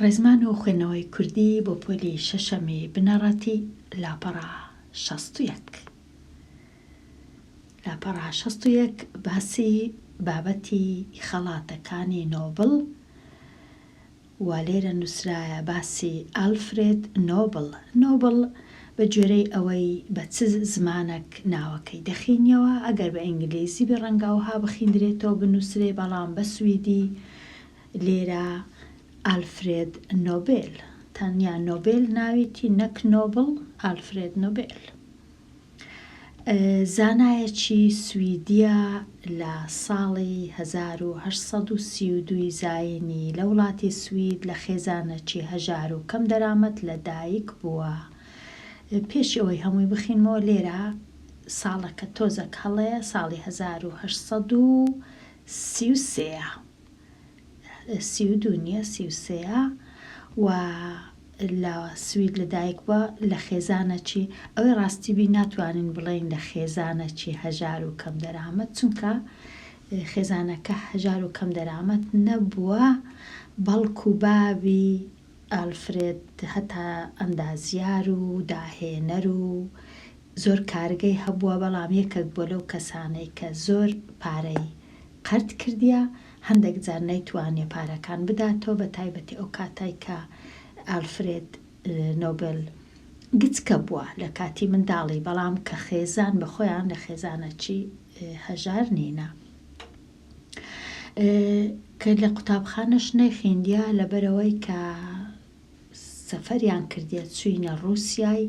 ڕێزمان و خوێنەوەی کوردی بۆ پۆلی شەشەمی بنەڕەتی لاپەڕا 61. لاپەڕا 61 باسی بابەتی خەڵاتەکانی نۆبڵ و لێرە نووسرایە باسی ئالفرێد نۆبڵ. نۆبڵ بە گوێرەی ئەوەی بە چ زمانێک ناوەکەی دەخینیەوە، ئەگەر بە ئینگلیزی بە ڕەنگاوها بخیندرێتەوە بنووسرێ، بەڵام بە سویدی لێرە ئالفرێد نۆبێل، تەنیا نۆبێل ناویتی، نەک نۆبڵ، ئالفرێد نۆبێل. زانایەکی سویدیە لە ساڵی 1832 زاینی لە وڵاتی سوید لە خێزانێکی هەژار و کەم دەرامەت لە دایک بووە. پێش ئەوەی هەمووی بخینمەوە لێرە ساڵەکە تۆزێک هەڵەیە، ساڵی 1833 32 نییە 33 و لە سوید لە دایک بووە لە خێزانێکی، ئەوەی ڕاستیبی ناتوانین بڵێین لە خێزانێکی هەژار و کەم دەرامەت، چونکە خێزانەکە هەژار و کەم دەرامەت نەبووە، بەڵکو بابی ئالفرێد هەتا ئەندازیار و داهێنەر و زۆر کارگەی هەبووە، بەڵام یەکێک بۆ لەو کەسانەی کە زۆر پارەی قەرت کردیە، هەندێک جار نەیتوانێ پارەکان بداتەوە، بە تایبەتی ئەو کاتای کە ئالفرێد نۆبێل گچکە بووە لە کاتی منداڵی، بەڵام کە خێزان بە خۆیان لە خێزانەکی هەژار نینە. کە لە قوتابخانەش نەیخیندیە لەبەرەوەی کە سەفەریان کردیە چووینە ڕووسیای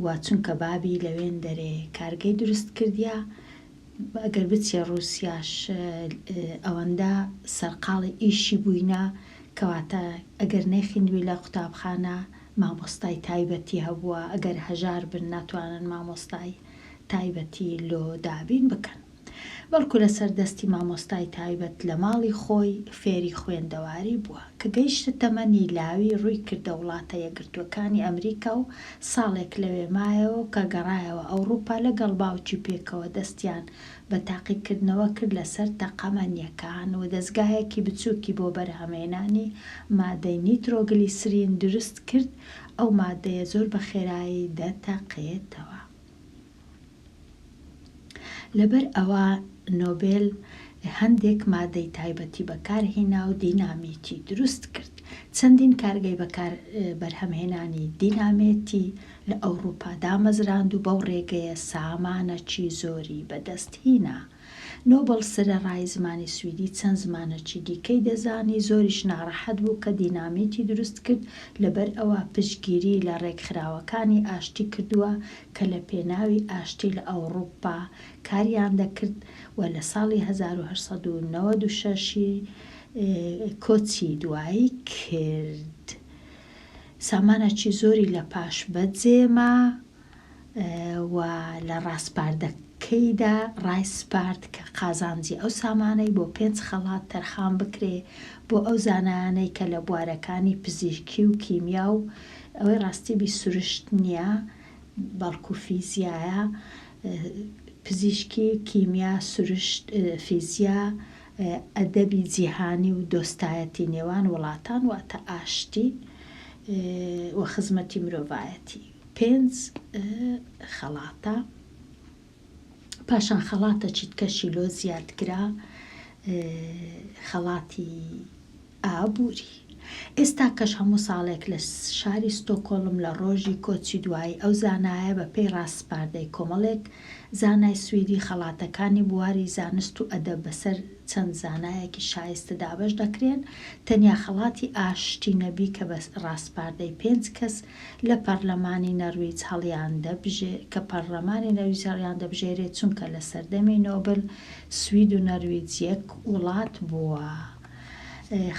و چونکە بابی لەوێن دەرێ کارگەی دروست کردیە، ئەگەر بچێ ڕووسیاش ئەوەندە سەرقاڵی ئیشی بووینە، کەواتە ئەگەر نەیخیندوی لە قوتابخانە مامۆستای تایبەتی هەبووە، ئەگەر هەژار بن ناتوانن مامۆستای تایبەتی لۆ دابین بکەن، بەڵکو لەسەر دەستی مامۆستای تایبەت لە ماڵی خۆی فێری خوێندەواری بووە. کە گەیشتە تەمەنی لاوی ڕووی کردە وڵاتە یەکگرتووەکانی ئەمریکا و ساڵێک لەوێ مایەوە کە گەڕایەوە ئەوروپا، لەگەڵ باوکی پێکەوە دەستیان بە تاقیکردنەوە کرد لەسەر تەقەمەنیەکان و دەستگایەکی بچووکی بۆ بەرهەمهێنانی مادەی نیترۆگلیسرین دروست کرد. ئەو مادەیە زۆر بە خێرایی دەتەقێتەوە. لەبەر ئەوە نۆبێل هەندێک مادەی تایبەتی بەکارهێنا و دینامیتی دروست کرد. چەندین کارگەی بەکار بەرهەمهێنانی دینامێتی لە ئەوروپا دامەزراند و بەو ڕێگەیە سامانەکی زۆری بەدەستهێنا. نۆبڵ سەرەڕای زمانی سویدی چەند زمانەکی دیکەی دەزانی، زۆریش ناڕەحەت بوو کە دینامیتی دروست کرد، لەبەر ئەوە پشتگیری لە ڕێکخراوەکانی ئاشتی کردووە کە لە پێناوی ئاشتی لە ئەوروپا کاریان دەکرد و لە ساڵی 1896 کۆچی دوایی کرد. سامانەکی زۆری لە پاش بەجێما و لە ڕاستپاردەکەیدا ڕایسپارد کە قازانجی ئەو سامانەی بۆ 5 خەڵات تەرخان بکرێ بۆ ئەو زانایانەی کە لە بوارەکانی پزیشکی و کیمیا و ئەوەی ڕاستیبی سروشت نییە، بەڵکو فیزیایە، پزیشکی، کیمیا، سروشت، فیزیا، ئەدەبی جیهانی و دۆستایەتی نێوان وڵاتان، واتە ئاشتی و خزمەتی مرۆڤایەتی. 5 خەڵاتە. پاشان خەڵاتە چیتکەشی لۆ زیادکرا، خەڵاتی ئابووری. ئێستا کەش هەموو ساڵێک لە شاری ستۆکۆڵم لە ڕۆژی کۆچی دوایی ئەو زانایە بە پێی ڕاستپاردەی کۆمەڵێک زانای سویدی خەڵاتەکانی بواری زانست و ئەدەب بەسەر چەند زانایەکی شایستە دابەش دەکرێن. تەنیا خەڵاتی ئاشتی نەبی کە بە ڕاستپاردەی 5 کەس لە پەرلەمانی نەرویج هەڵیان کە پەرلەمانی نەرویج هەڵیان دەبژێرێت، چونکە لە سەردەمی نۆبل سوید و نەرویج یەک وڵات بووە.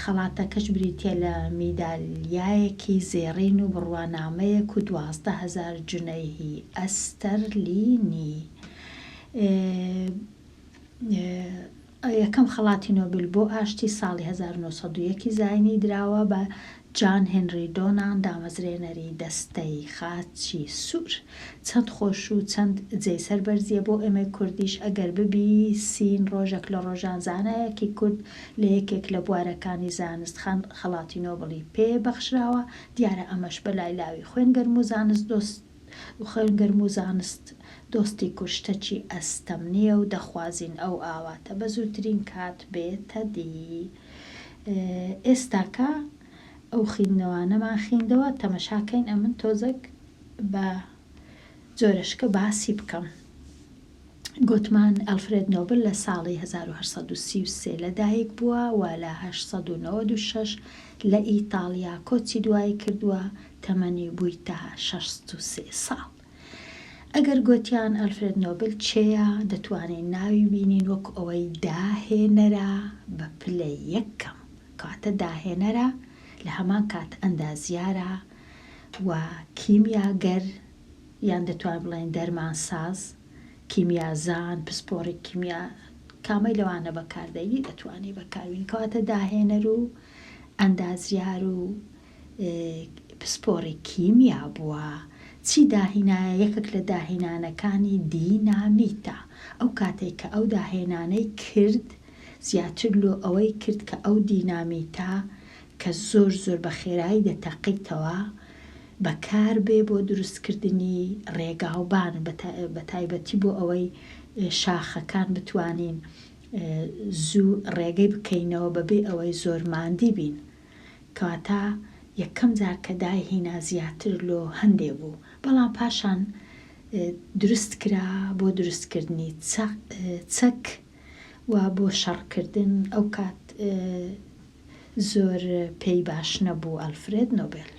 خەڵاتەکەش بریتیە لە میدالیایەکی زێڕین و بڕوانامەیەک و 12,000 جونەیهی ئەستەرلینی. یەکەم خەڵاتی نۆبل بۆ ئاشتی ساڵی 1901 زاینی دراوە بە جان هێنری دۆنان، دامەزرێنەری دەستەی خاچی سوور. چەند خۆش و چەند جێی سەربەرزیە بۆ ئێمەی کوردیش ئەگەر ببیسین ڕۆژێک لە ڕۆژان زانایەکی کورد لە یەکێک لە بوارەکانی زانست خەڵاتی نۆبڵی پێ بەخشراوە. دیارە ئەمەش بەلای لاوی خوێنگەرم و زانست دۆستی کوشتەکی ئەستەمنیە و دەخوازین ئەو ئاواتە بە زووترین کات بێتە دی. ئێستاکە ئەو خوێندنەوانەمان خوێندەوە، تەمەشاکەین ئەمن تۆزێک بە جۆرەشکە باسی بکەم. گوتمان ئەلفرێد نۆبل لە ساڵی 1833 لەدایک بووە و لە 1896 لە ئیتالیا کۆچی دوایی کردووە، تەمەنی بوویتە 63 ساڵ. ئەگەر گوتیان ئەلفرێد نۆبل چێە، دەتوانین ناوی بینین وەکو ئەوەی داهێنەرە بە پلەی یەکەم. کاتە داهێنەرە لە هەمان کات ئەندازیارە و کیمیاگەر، یان دەتوان بڵێن دەرمانساز، کیمیازان، پسپۆڕی کیمیا، کامەی لەوانە بەکاردەینی دەتوانێت بەکاربێنی. کەواتە داهێنەر و ئەندازیار و پسپۆڕی کیمیا بووە. چی داهینایە؟ یەکێک لە داهینانەکانی دینامیتە. ئەو کاتێک کە ئەو داهێنانەی کرد زیاتر لۆ ئەوەی کرد کە ئەو دینامیتە کە زۆر زۆر بە خێرایی دەتەقیتەوە بەکار بێ بۆ دروستکردنی ڕێگاوبان، بە تایبەتی بۆ ئەوەی شاخەکان بتوانین زوو ڕێگەی بکەینەوە بەبێ ئەوەی زۆر ماندی بین. کەواتە یەکەم جار کە داهینا زیاتر لۆ هەندێ بوو، بەڵام پاشان دروست کرا بۆ دروستکردنی چەک و بۆ شەڕکردن. ئەو کات زۆر پێی باش نەبوو ئەلفرێد نۆبل.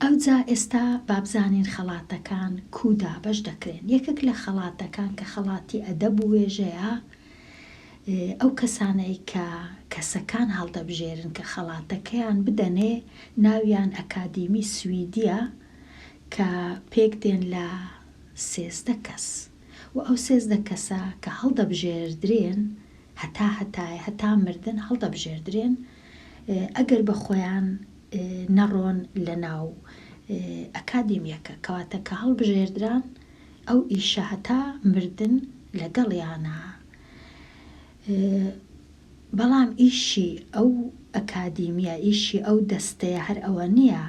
ئەوجا ئێستا بابزانین خەڵاتەکان کوودا بەش دەکرێن. یەکێک لە خەڵاتەکان کە خەڵاتی ئەدەب و وێژەیە، ئەو کەسانەی کە کەسەکان هەڵدەبژێرن کە خەڵاتەکەیان بدەنێ ناویان ئەکادیمی سویدیە کە پێک دێن لە 13 کەس، و ئەو 13 کەسە کە هەڵدەبژێردرێن هەتا مردن هەڵدەبژێردرێن ئەگەر بە خۆیان نەڕۆن لە ناو ئەکادیمیەکە. کەواتە کە هەڵبژێردران ئەو ئیشە هەتا مردن لەگەڵیانە. بەڵام ئیشی ئەو ئەکادیمیە، ئیشی ئەو دەستەیە هەر ئەوە نییە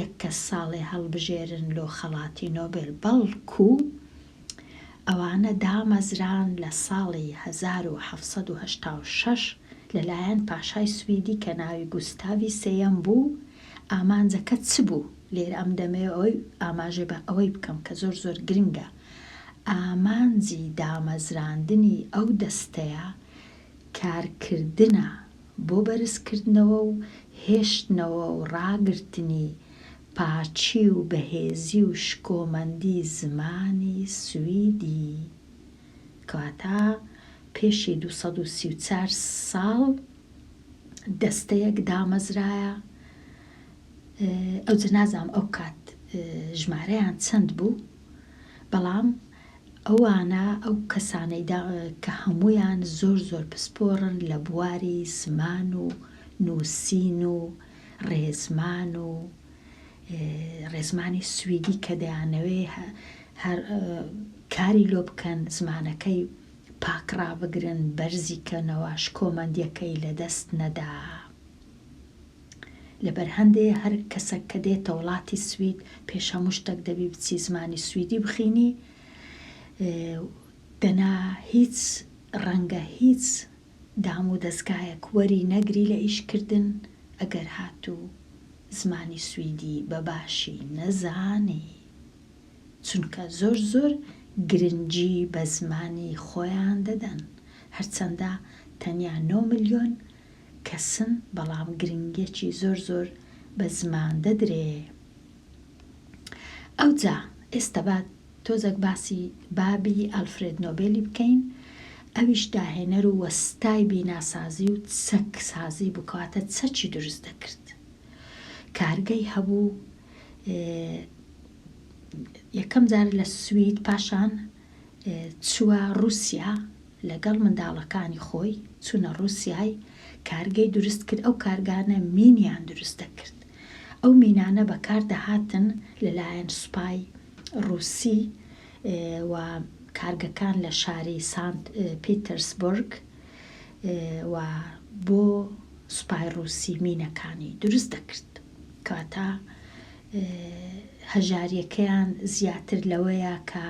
یەک کەس ساڵێ هەڵبژێرن لۆ خەڵاتی نۆبل، بەڵکو ئەوانە دامەزران لە ساڵی 1786 لەلایەن پاشای سویدی کە ناوی گوستاوی سێیەم بوو. ئامانجەکە چ بوو؟ لێرە ئەم دەمێ ئەوەی ئاماژێ بە ئەوەی بکەم کە زۆر زۆر گرنگە. ئامانجی دامەزراندنی ئەو دەستەیە کارکردنە بۆ بەرزکردنەوە و هێشتنەوە و ڕاگرتنی پاچی و بەهێزی و شکۆمەندی زمانی سویدی. کەواتە پێشی 234 ساڵ دەستەیەک دامەزرایە. ئەو جەنازام ئەو کات ژمارەیان چەند بوو، بەڵام ئەوانە ئەو کەسانەی کە هەمویان زۆر زۆر پسپۆڕن لە بواری زمان و نووسین و ڕێزمانی سویدی کە دەیانەوێ کاری لۆ بکەن، زمانەکەی پاکڕا بگرن، بەرزی کەنەوە، شکۆمەندیەکەی لەدەست نەدا. لەبەر هەندێ هەر کەسێک کە دێتە وڵاتی سوید پێش هەموو شتێک دەبی بچی زمانی سویدی بخینی، دەنا هیچ ڕەنگە هیچ دام و دەستگایەک وەری نەگری لە ئیشکردن ئەگەر هاتوو زمانی سویدی بە باشی نەزانی، چونکە زۆر زۆر گرنگی بە زمانی خۆیان دەدەن. هەرچەندە تەنیا 9 ملیۆن کەسن، بەڵام گرنگێکی زۆر زۆر بە زمان دەدرێ. ئەوجا ئێستا با تۆزێک باسی بابی ئەلفرێد نۆبێلی بکەین. ئەویش داهێنەر و وەستای بیناسازی و چەک سازی بکاتە چەکی دروست دەکرد. کارگەی هەبوو یەکەم جار لە سوید، پاشان چووە رووسیا لەگەڵ منداڵەکانی خۆی چوونە رووسیای کارگەی دروست کرد. ئەو کارگانە مینیان دروست دەکرد. ئەو مینانە بەکاردەهاتن لەلایەن سوپای رووسی و کارگەکان لە شاری سانت پیترسبورگ و بۆ سوپای رووسی مینەکانی دروست دەکرد. کاتە هەژاریەکەیان زیاتر لەوەیە کە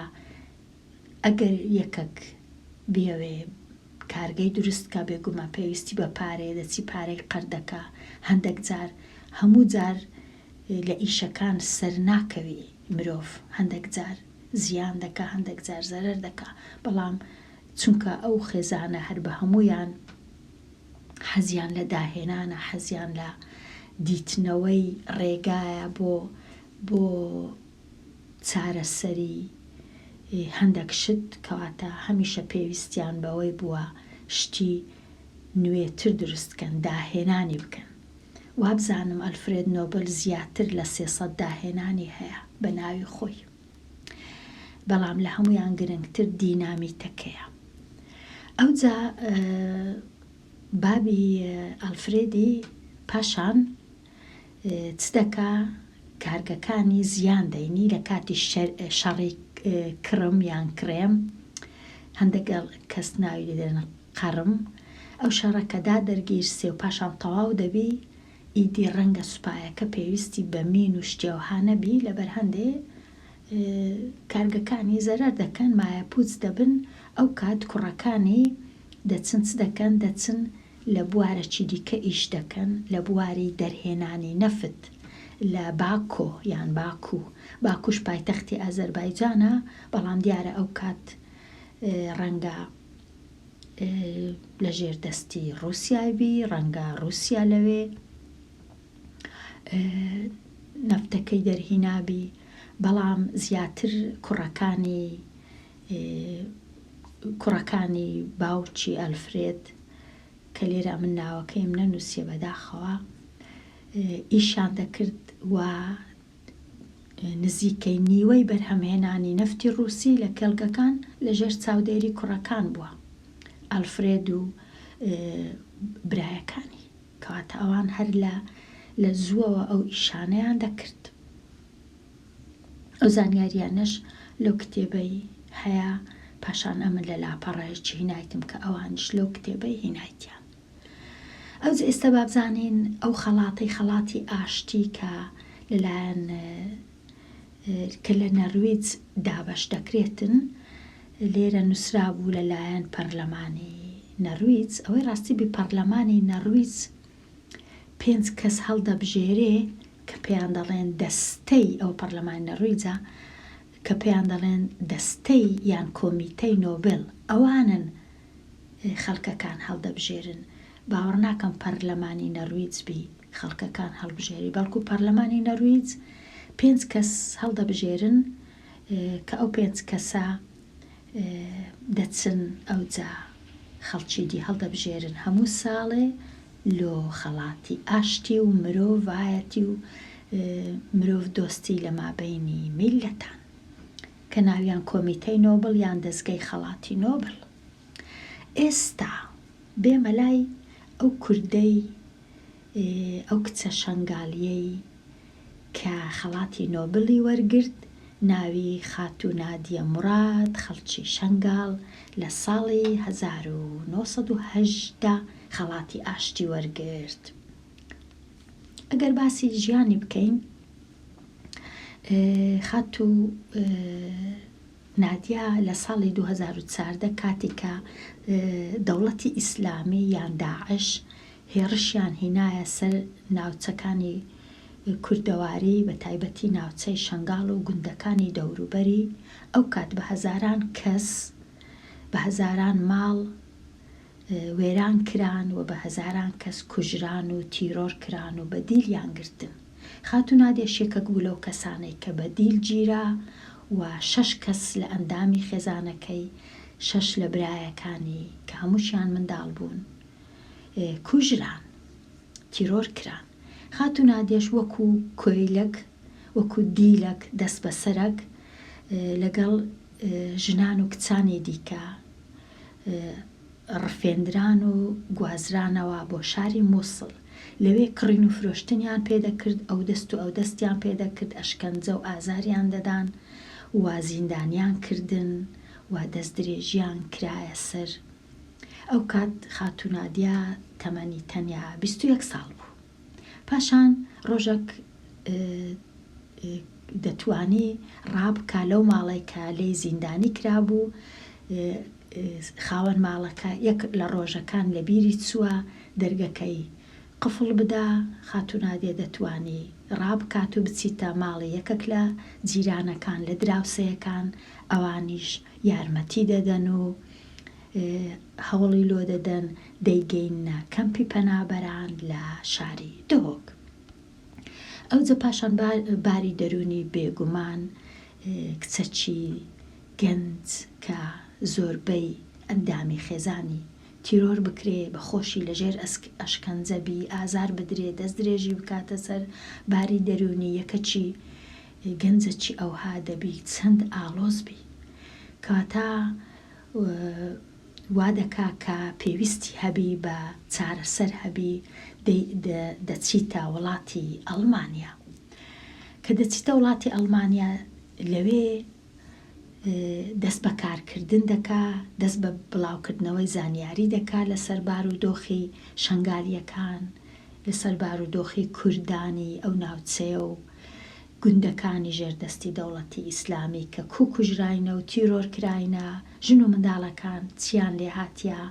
ئەگەر یەکەک بێوێ کارگەی دروستکە بێگومان پێویستی بە پارەیە دەچی پارەی قەردەکە هەندێک جار هەموو جار لە ئیشەکان سەر ناکەوی مرۆڤ هەندێک جار زیان دەکا هەندێک جار زەرەر دەکا بەڵام چونکە ئەو خێزانە هەر بە هەمویان حەزیان لە داهێنانە حەزیان لە دیتنەوەی ڕێگایە بۆ چارەسەری هەندێک شت کەواتە هەمیشە پێویستیان بەوەی بووە شتی نوێتر دروستکەن داهێنانی بکەن. وابزانم ئەلفرێد نۆبل زیاتر لە 300 داهێنانی هەیە بە ناوی خۆی بەڵام لە هەمویان گرنگتر دینامیتەکەیە. ئەوجا بابی ئەلفرێدی پاشان چ دەکا کارگەکانی زیان دەینی لە کاتی شەڕی کرم یان کرێم هەندێک کەس ناوی دەدەن قەرم ئەو شەڕەکەدا دەرگیرسێ و پاشان تەواو دەبی ئیدی ڕەنگە سوپایەکە پێویستی بە مین و شتێوها نەبی لەبەر هەندێ کارگەکانی زەرەر دەکەن مایە پوچ دەبن ئەو کات کوڕەکانی دەچن چ دەکەن دەچن لە بوارەکی دیکە ئیش دەکەن لە بواری دەرهێنانی نەفت لە باکۆ یان باکوش پایتەختی ئازەربایجانە بەڵام دیارە ئەو کات ڕەنگە لە ژێر دەستی رووسیای بی ڕەنگە رووسیا لەوێ نەفتەکەی دەرهینابی بەڵام زیاتر کوڕەکانی باوکی ئەلفرێد کە لێرە من ناوەکەیم نەنووسیە بەداخەوە ئیشان دەکرد و نزیکەی نیوەی بەرهەمهێنانی نەفتی رووسی لە کێڵگەکان لەژێر چاودێری کوڕەکان بووە ئەلفرێد و برایەکانی کەواتە ئەوان هەر لە زووەوە ئەو ئیشانەیان دەکرد. ئەو زانیاریانەش لەو کتێبەی هەیە پاشان ئەمن لە لاپەڕایەکی هینایتم کە ئەوانش لەو کتێبەی هینایتیان. ئەوجا ئێستا بابزانین ئەو خەڵاتی ئاشتی کە لەلایەن کە لە نەرویج دابەش دەکرێتن لێرە نووسرا بوو لەلایەن پەرلەمانی نەرویج ئەوەی ڕاستی بی پەرلەمانی نەرویج 5 کەس هەڵدەبژێرێ کە پێیان دەڵێن دەستەی ئەو پەرلەمانی نەرویجە کە پێیان دەڵێن دەستەی یان کۆمیتەی نۆبل ئەوانن خەڵکەکان هەڵدەبژێرن باوەڕ ناکەم پەرلەمانی نەرویج بی خەڵکەکان هەڵبژێری بەڵکو پەرلەمانی نەرویج 5 کەس هەڵدەبژێرن کە ئەو 5 کەسە دەچن ئەوجا خەڵکی دی هەڵدەبژێرن هەموو ساڵێ لۆ خەڵاتی ئاشتی و مرۆڤایەتی و مرۆڤ دۆستی لە مابەینی میلەتان کە ناویان کۆمیتەی نۆبل یان دەستگای خەڵاتی نۆبل. ئێستا بێمە لای ئەو کوردەی ئەو کچە شەنگالیەی کە خەڵاتی نۆبلی وەرگرت ناوی خاتوو نادیە موراد خەڵکی شەنگال لە ساڵی 1980 خەڵاتی ئاشتی وەرگرت. ئەگەر باسی ژیانی بکەین خاتوو نادیە لە ساڵی 2014 کاتی کە دەوڵەتی ئیسلامی یان داعش هێرشیان هینایە سەر ناوچەکانی کوردەواری بە تایبەتی ناوچەی شەنگاڵ و گوندەکانی دەوروبەری ئەو کات بە هەزاران کەس بە هەزاران ماڵ وێران کران و بە هەزاران کەس کوژران و تیرۆر کران و بەدیلیان گرتن. خاتوو نادیە شێکەک بوو لەو کەسانەی کە بەدیل گیرا و 6 کەس لە ئەندامی خێزانەکەی 6 لە برایەکانی کە هەمووشیان منداڵ بوون کوژران تیرۆر کران. خاتوو نادیەش وەکو کۆیلەک وەکو دیلەک دەست بە سەرک لەگەڵ ژنان و کچانی دیکە ڕفێندران و گوازرانەوە بۆ شاری مووسڵ. لەوێ کڕین و فرۆشتنیان پێدەکرد، ئەو دەست و ئەو دەستیان پێدەکرد، ئەشکەنجە و ئازاریان دەدان، وا زیندانیان کردن، وا دەستدرێژیان کرایە سەر. ئەو کات خاتوو نادیا تەمەنی تەنیا 21 ساڵ بوو. پاشان ڕۆژێک دەتوانی ڕابکە لەو ماڵی کە لێی زیندانی کرابوو. خاوەن ماڵەکە یەک لە ڕۆژەکان لە بیری چووە دەرگەکەی قفڵ بدا. خاتوو نادیە دەتوانی ڕابکات و بچیتە ماڵی یەکێک لە جیرانەکان لە دراوسەیەکان، ئەوانیش یارمەتی دەدەن و هەوڵی لۆ دەدەن دەیگەینە کەمپی پەنابەران لە شاری دۆک. ئەوجە پاشان باری دەرونی بێگومان کچەکی گەنج کە زۆربەی ئەندامی خێزانی تیرۆر بکرێ، بە خۆشی لەژێر ئەشکەنجەبی، ئازار بدرێ، دەست درێژی بکاتە سەر باری دەرونی یەکەچی گەنجەکی ئەوها دەبی چەند ئالۆز بی. کاتە وا دەکا کە پێویستی هەبی بە چارەسەر هەبی دەچیتە وڵاتی ئەڵمانیا. کە دەچیتە وڵاتی ئەڵمانیا لەوێ دەست بە کارکردن دەکا، دەست بە بڵاوکردنەوەی زانیاری دەکا لەسەر بارودۆخی شەنگالیەکان، لەسەر بارودۆخی کوردانی ئەو ناوچەیە و گوندەکانی ژێردەستی دەوڵەتی ئیسلامی کە کوژراینە و تیرۆر کراینە، ژن و منداڵەکان چیان لێ هاتیە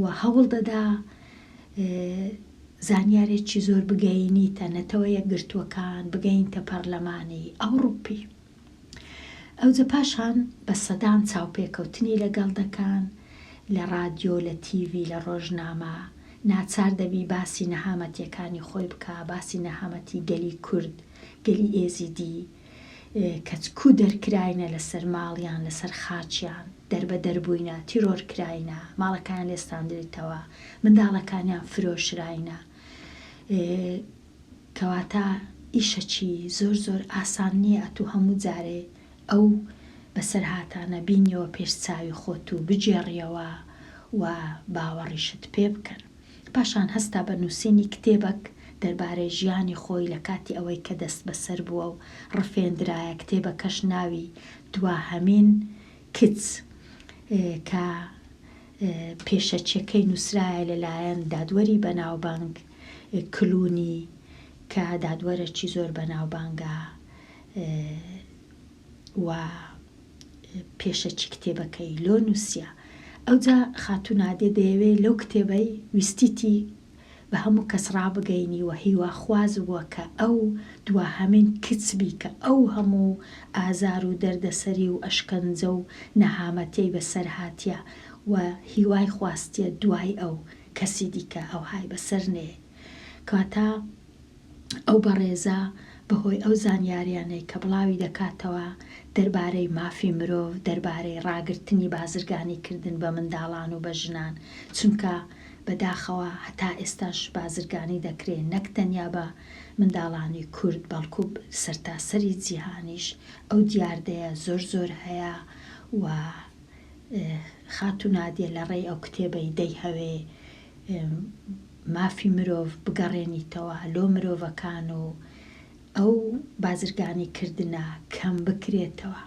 و هەوڵ دەدا زانیارێکی زۆر بگەینیتە نەتەوە یەکگرتووەکان، بگەینتە پەرلەمانی ئەوروپی. ئەوجە پاشان بە سەدان چاوپێکەوتنی لەگەڵ دەکەن لە رادیۆ، لە تیڤی، لە ڕۆژنامە. ناچار دەبی باسی نەهامەتیەکانی خۆی بکە، باسی نەهامەتی گەلی کورد، گەلی ئێزیدی کەچکو دەرکراینە لەسەر ماڵیان، لەسەر خاچیان، دەربە دەربووینە، تیرۆر کراینە، ماڵەکان لێستاندرێتەوە، منداڵەکانیان فرۆشراینە. کەواتە ئیشەکی زۆر زۆر ئاسان نییە ئەتوو هەموو جارێ ئەو بەسەر هاتانە بینیەوە پێش چاوی خۆت و بجێڕیەوە و باوەڕیشت پێ بکەن. پاشان هەستا بە نووسینی کتێبەک دەربارەی ژیانی خۆی لە کاتی ئەوەی کە دەست بەسەر بووە و ڕفێندرایە. کتێبەکەش ناوی دواهەمین کچ کە پێشەچیەکەی نووسرایە لەلایەن دادوەری بەناوبانگ کلونی کە دادوەرێکی زۆر بەناوبانگە و پێشەچی کتێبەکەی لۆ نووسیە. ئەوجا خاتوو نادیە دەیەوێت لەو کتێبەی ویستیتی بە هەموو کەس ڕابگەینی و هیوا خواز بووە کە ئەو دواهەمین کچبی کە ئەو هەموو ئازار و دەردەسەری و ئەشکەنجە و نەهامەتەی بەسەر هاتیە و هیوای خواستیە دوای ئەو کەسی دیکە ئەو های بەسەر نێ. کاتە ئەو بەڕێزە بەهۆی ئەو زانیاریانەی کە بڵاوی دەکاتەوە دەربارەی مافی مرۆڤ، دەربارەی ڕاگررتنی بازرگانی کردن بە منداڵان و بە ژنان، چونکە بەداخەوە هەتا ئێستاش بازرگانی دەکرێت نەک تەنیا بە منداڵانی کورد بەڵکو سەرتاسەری جیهانیش ئەو دیاردەیە زۆر زۆر هەیە و خاتوو نادیە لە ڕێی ئەو کتێبەی دەیهەوێ مافی مرۆڤ بگەڕێنیتەوە لۆ مرۆڤەکان و ئەو بازرگانی کردنە کەم بکرێتەوە.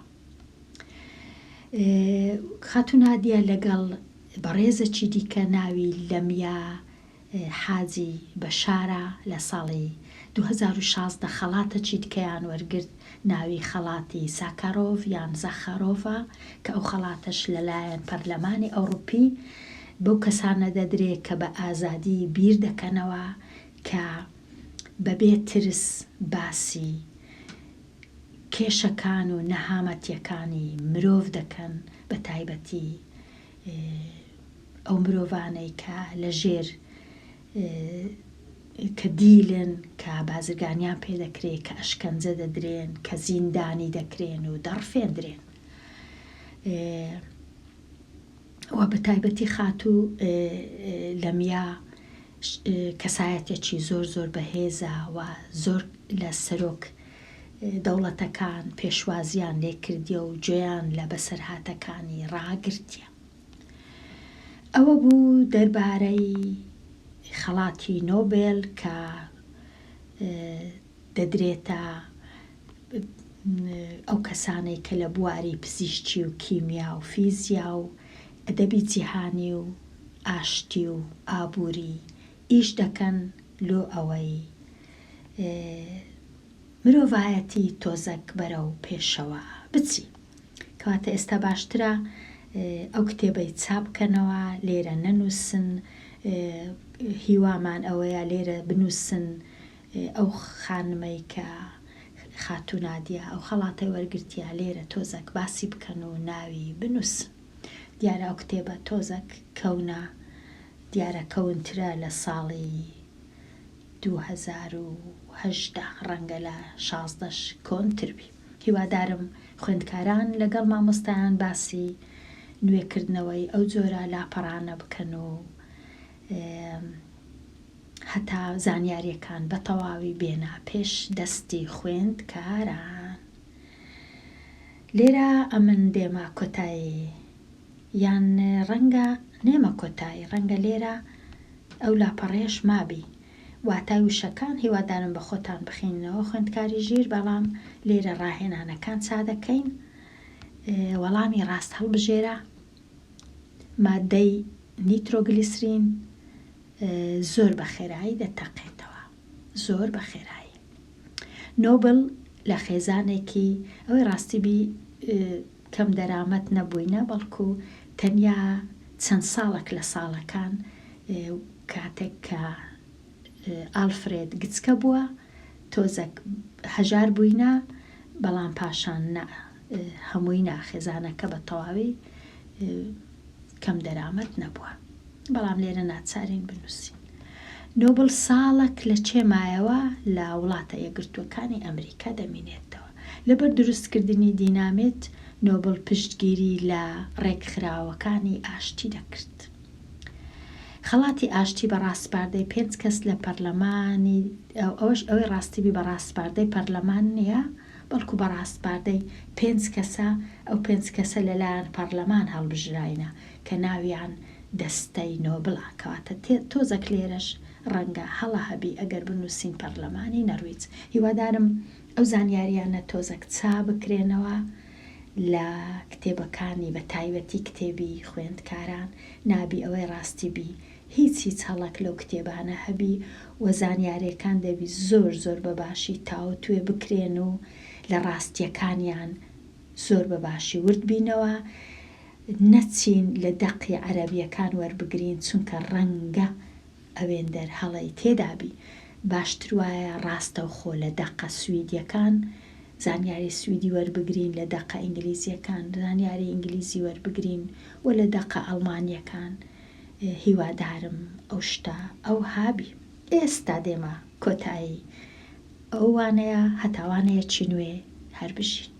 خاتوو نادیە لەگەڵ بەڕێزەکی دیکە ناوی لەمیا حاجی بەشارە لە ساڵی 2016 خەڵاتەکی دیکەیان وەرگرت ناوی خەڵاتی ساکارۆڤ یان زاخارۆڤە کە ئەو خەڵاتەش لەلایەن پەرلەمانی ئەوروپی بەو کەسانە دەدرێت کە بە ئازادی بیر دەکەنەوە کە بەبێ ترس باسی کێشەکان و نەهامەتیەکانی مرۆڤ دەکەن، بە تایبەتی ئەو مرۆڤانەی کە لەژێر کە دیلن، کە بازرگانیان پێ دەکرێت، کە ئەشکەنجە دەدرێن، کە زیندانی دەکرێن و دەڕفێندرێن. و بە تایبەتی خاتوو لەمیا کەسایەتێکی زۆر زۆر بەهێزە و زۆر لە سەرۆک دەوڵەتەکان پێشوازیان لێکردیە و گوێیان لە بەسەرهاتەکانی ڕاگرتیە. ئەوە بوو دەربارەی خەڵاتی نۆبێل کە دەدرێتە ئەو کەسانەی کە لە بواری پزیشکی و کیمیا و فیزیا و ئەدەبی جیهانی و ئاشتی و ئابووری ئیش دەکەن لۆ ئەوەی مرۆڤایەتی تۆزەک بەرەو پێشەوە بچی. کەواتە ئێستا باشترە ئەو کتێبەی چاپ بکەنەوە، لێرە نەنووسن، هیوامان ئەوەیە لێرە بنووسن ئەو خانمەی کە خاتوونادیە ئەو خەڵاتەی وەرگرتیە لێرە تۆزەک باسی بکەن و ناوی بنووسن. دیارە ئەو کتێبە تۆزەک کەونە دیارە کەونترە لە ساڵی 2018 ڕەنگە لە 16 کۆنتربی. هیوادارم خوێندکاران لەگەڵ مامۆستایان باسی نوێکردنەوەی ئەو جۆرە لاپەڕانە بکەن و هەتا زانیاریەکان بە تەواوی بێنە پێش دەستی خوێندکاران. لێرە ئەمن دێمە کۆتایی یان ڕەنگە نێمە کۆتایی، ڕەنگە لێرە ئەو لاپەڕێش مابی. واتای وشەکان هیوادارم بە خۆتان بخینەوە خوێندکاری ژیر، بەڵام لێرە ڕاهێنانەکان چادەکەین. وەڵامی ڕاست هەڵبژێرە. مادەی نیترۆگلیسرین زۆر بە خێرایی دەتەقێتەوە، زۆر بە خێرایی. نۆبل لە خێزانێکی ئەوەی ڕاستیبی کەم دەرامەت نەبووینە، بەڵکو تەنیا چەند ساڵێک لە ساڵەکان کاتێک کە ئالفرێد گچکە بووە تۆزەک هەژار بووینە، بەڵام پاشان هەمووی ناخێزانەکە بە تەواوی کەم دەرامەت نەبووە، بەڵام لێرە ناچارین بنووسین. نۆبل ساڵێک لە چێمایەوە لە وڵاتە یەکگرتووەکانی ئەمریکا دەمێنێتەوە. لەبەر دروستکردنی دینامێت نۆبل پشتگیری لە ڕێکخراوەکانی ئاشتی دەکرد. خەڵاتی ئاشتی بە ڕاستپاردەی 5 کەس لە پەرلەمانی ئەوەی ڕاستیبی بە ڕاستپاردەی پەرلەمان نییە، بەڵکو بە ڕاستپاردەی 5 کەسە. ئەو 5 کەسە لەلایەن پەرلەمان هەڵبژراینە کە ناویان دەستەی نۆبڵە. کەواتە تۆزەک لێرەش ڕەنگە هەڵە هەبی ئەگەر بنووسین پەرلەمانی نەرویج. هیوادارم ئەو زانیاریانە تۆزەک چا بکرێنەوە لە کتێبەکانی بە تایبەتی کتێبی خوێندکاران، نابی ئەوەی ڕاستیبی هیچ هەڵک لەو کتێبانە هەبی و زانیاریەکان دەبی زۆر زۆر بەباشی تاو توێ بکرێن و لە ڕاستیەکانیان زۆر بەباشی ورد بینەوە، نەچین لە دەقی عەرەبیەکان وەربگرین چونکە ڕەنگە ئەوێندەر هەڵی تێدابی. باشتر وایە ڕاستەوخۆ لە دەقە سویدیەکان زانیاری سویدی وەربگرین، لە دەقە ئینگلیزیەکان زانیاری ئینگلیزی وەربگرین و لە دەقە ئەڵمانیەکان. هیوادارم ئەو شتە ئەو هابی. ئێستا دێمە کۆتایی ئەوانەیە هەتاوانەیە چی نوێ هەر بژین.